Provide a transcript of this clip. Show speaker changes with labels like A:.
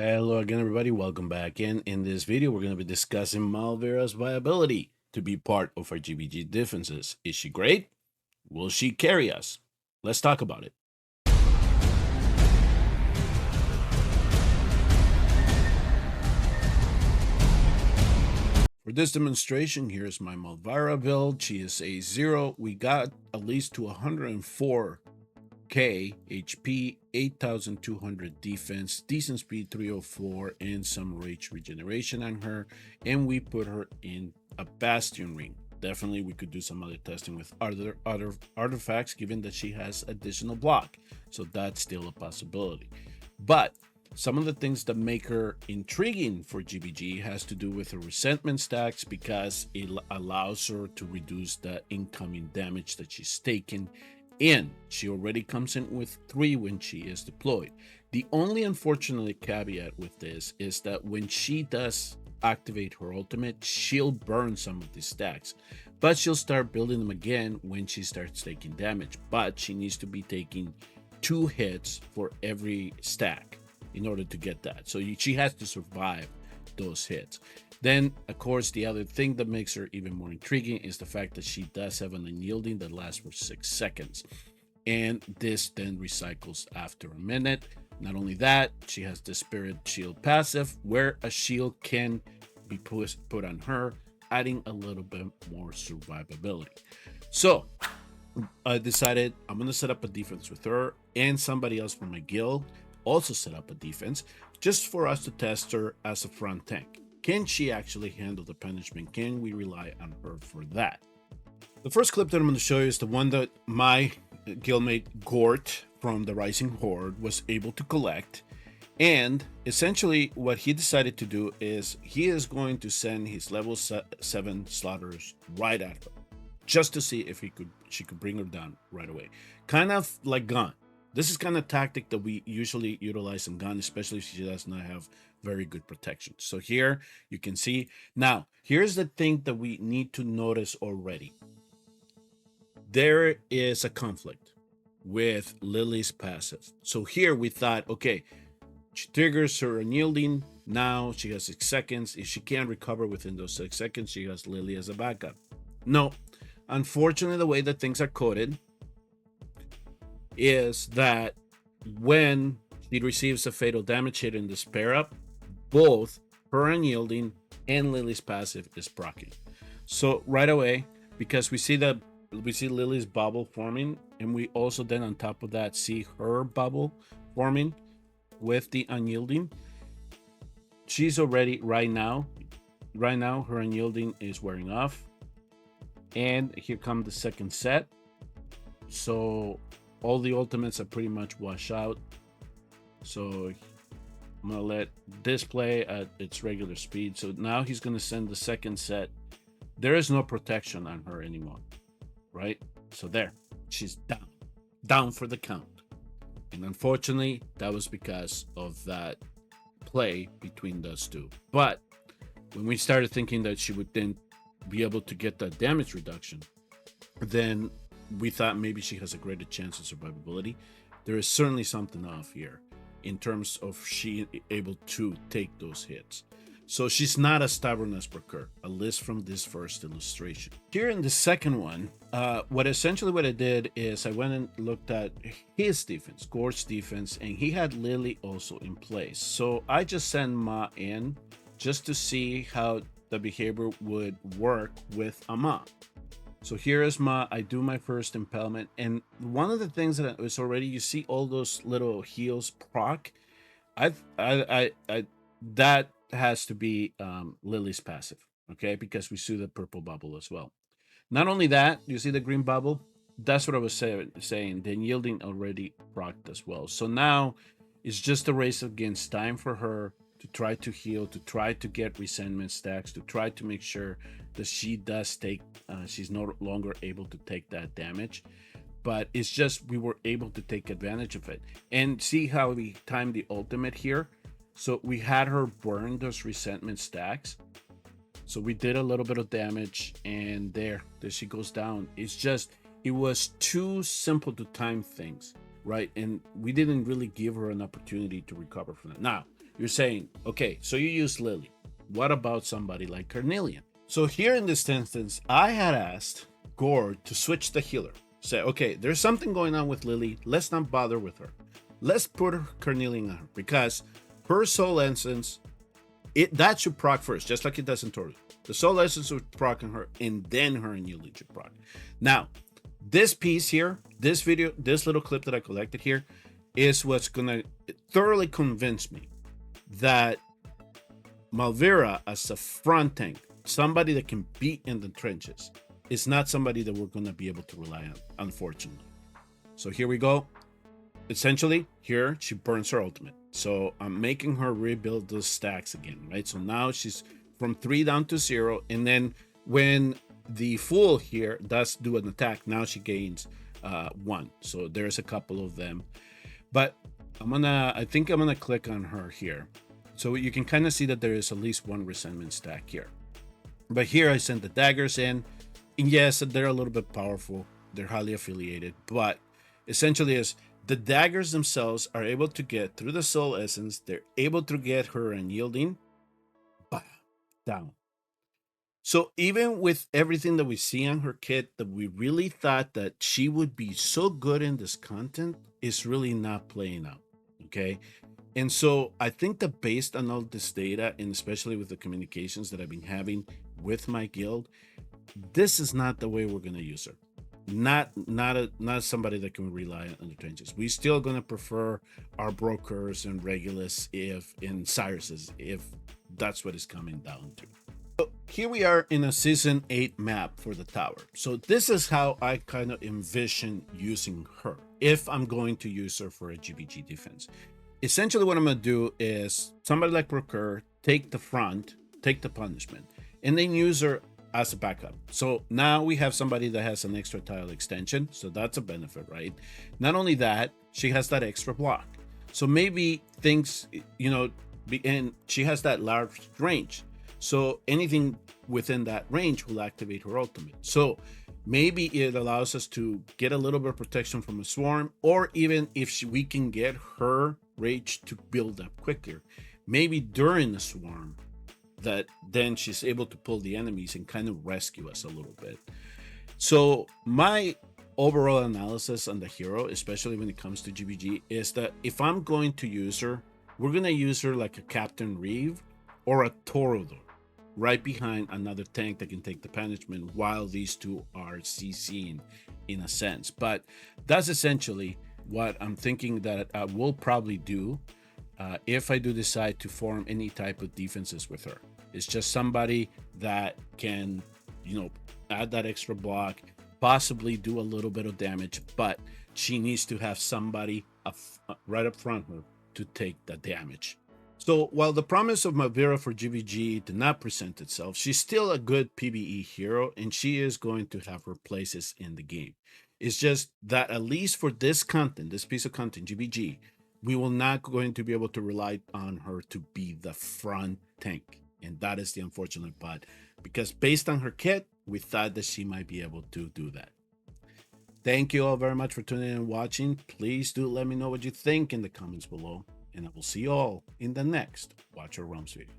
A: Hello again, everybody. Welcome back in this video, we're going to be discussing Malvira's viability to be part of our GvG defenses. Is she great? Will she carry us? Let's talk about it. For this demonstration, here's my Malvira build. She is a 0. We got at least to 104k HP, 8,200 defense, decent speed 304, and some rage regeneration on her. And we put her in a bastion ring. Definitely we could do some other testing with other artifacts, given that she has additional block, so that's still a possibility. But some of the things that make her intriguing for GvG has to do with her resentment stacks, because it allows her to reduce the incoming damage that she's taking in. She already comes in with 3 when she is deployed. The only unfortunate caveat with this is that when she does activate her ultimate, she'll burn some of these stacks, but she'll start building them again when she starts taking damage. But she needs to be taking 2 hits for every stack in order to get that. So she has to survive those hits. Then, of course, the other thing that makes her even more intriguing is the fact that she does have an unyielding that lasts for 6 seconds. And this then recycles after a minute. Not only that, she has the Spirit Shield passive, where a shield can be put on her, adding a little bit more survivability. So I decided I'm going to set up a defense with her, and somebody else from my guild also set up a defense just for us to test her as a front tank. Can she actually handle the punishment? Can we rely on her for that? The first clip that I'm going to show you is the one that my guildmate Gort from the Rising Horde was able to collect. And essentially what he decided to do is he is going to send his level 7 slaughters right at her, just to see if she could bring her down right away. Kind of like Gun. This is kind of tactic that we usually utilize in Gun, especially if she does not have very good protection. So here you can see. Now, here's the thing that we need to notice already. There is a conflict with Lily's passive. So here we thought, okay, she triggers her unyielding. Now she has 6 seconds. If she can't recover within those 6 seconds, she has Lily as a backup. No, unfortunately, the way that things are coded is that when she receives a fatal damage hit in this pair up, both her unyielding and Lily's passive is proccing. So right away, because we see Lily's bubble forming, and we also then on top of that see her bubble forming with the unyielding, she's already right now her unyielding is wearing off, and here comes the second set. So all the ultimates are pretty much washed out. So I'm gonna let this play at its regular speed. So now he's gonna send the second set. There is no protection on her anymore, right? So there, she's down for the count. And unfortunately, that was because of that play between those two. But when we started thinking that she would then be able to get that damage reduction, then we thought maybe she has a greater chance of survivability. There is certainly something off here in terms of she able to take those hits. So she's not as stubborn as Procure, at least from this first illustration. Here in the second one, what I did is I went and looked at his defense, Gort's defense, and he had Lily also in place. So I just sent Ma in just to see how the behavior would work with Ma. So here is I do my first impalement, and one of the things that is already, you see all those little heals proc. That has to be Lily's passive, okay? Because we see the purple bubble as well. Not only that, you see the green bubble. That's what I was saying. The yielding already procced as well. So now it's just a race against time for her to try to heal, to try to get resentment stacks, to try to make sure that she does take, she's no longer able to take that damage. But it's just we were able to take advantage of it. And see how we timed the ultimate here. So we had her burn those resentment stacks. So we did a little bit of damage, and there she goes down. It's just, it was too simple to time things, right? And we didn't really give her an opportunity to recover from that. Now, you're saying, okay, so you use Lily. What about somebody like Carnelian? So here in this instance, I had asked Gore to switch the healer. Say, okay, there's something going on with Lily. Let's not bother with her. Let's put her Carnelian on her because her soul essence, that should proc first, just like it does in Toru. The soul essence would proc on her, and then her Unyielding should proc. Now, this piece here, this video, this little clip that I collected here, is what's gonna thoroughly convince me that Malvira as a front tank, somebody that can beat in the trenches, is not somebody that we're gonna be able to rely on, unfortunately. So here we go. Essentially, here she burns her ultimate. So I'm making her rebuild those stacks again, right? So now she's from 3 down to 0, and then when the Fool here does do an attack, now she gains 1. So there's a couple of them, but I think I'm gonna click on her here, so you can kind of see that there is at least 1 resentment stack here. But here I sent the daggers in, and yes, they're a little bit powerful. They're highly affiliated, but essentially is the daggers themselves are able to get through the soul essence. They're able to get her unyielding down. So even with everything that we see on her kit that we really thought that she would be so good in this content is really not playing out. Okay. And so I think that based on all this data, and especially with the communications that I've been having with my guild, this is not the way we're going to use her. Not somebody that can rely on the trenches. We're still going to prefer our brokers and Regulus in Cyrus's, if that's what it's coming down to. So here we are in a season 8 map for the tower. So this is how I kind of envision using her if I'm going to use her for a GvG defense. Essentially what I'm going to do is somebody like Procure, take the front, take the punishment, and then use her as a backup. So now we have somebody that has an extra tile extension, so that's a benefit, right? Not only that, she has that extra block, so maybe things, and she has that large range, so anything within that range will activate her ultimate. So maybe it allows us to get a little bit of protection from a swarm, or even if we can get her rage to build up quicker, maybe during the swarm, that then she's able to pull the enemies and kind of rescue us a little bit. So my overall analysis on the hero, especially when it comes to GvG, is that if I'm going to use her, we're going to use her like a Captain Reeve or a Torodor, right behind another tank that can take the punishment while these two are CCing in a sense. But that's essentially what I'm thinking that I will probably do if I do decide to form any type of defenses with her. It's just somebody that can, add that extra block, possibly do a little bit of damage, but she needs to have somebody right up front her to take the damage. So while the promise of Malvira for GvG did not present itself, she's still a good PvE hero, and she is going to have her places in the game. It's just that at least for this content, this piece of content, GvG, we will not going to be able to rely on her to be the front tank. And that is the unfortunate part, because based on her kit, we thought that she might be able to do that. Thank you all very much for tuning in and watching. Please do let me know what you think in the comments below, and I will see you all in the next Watch Your Realms video.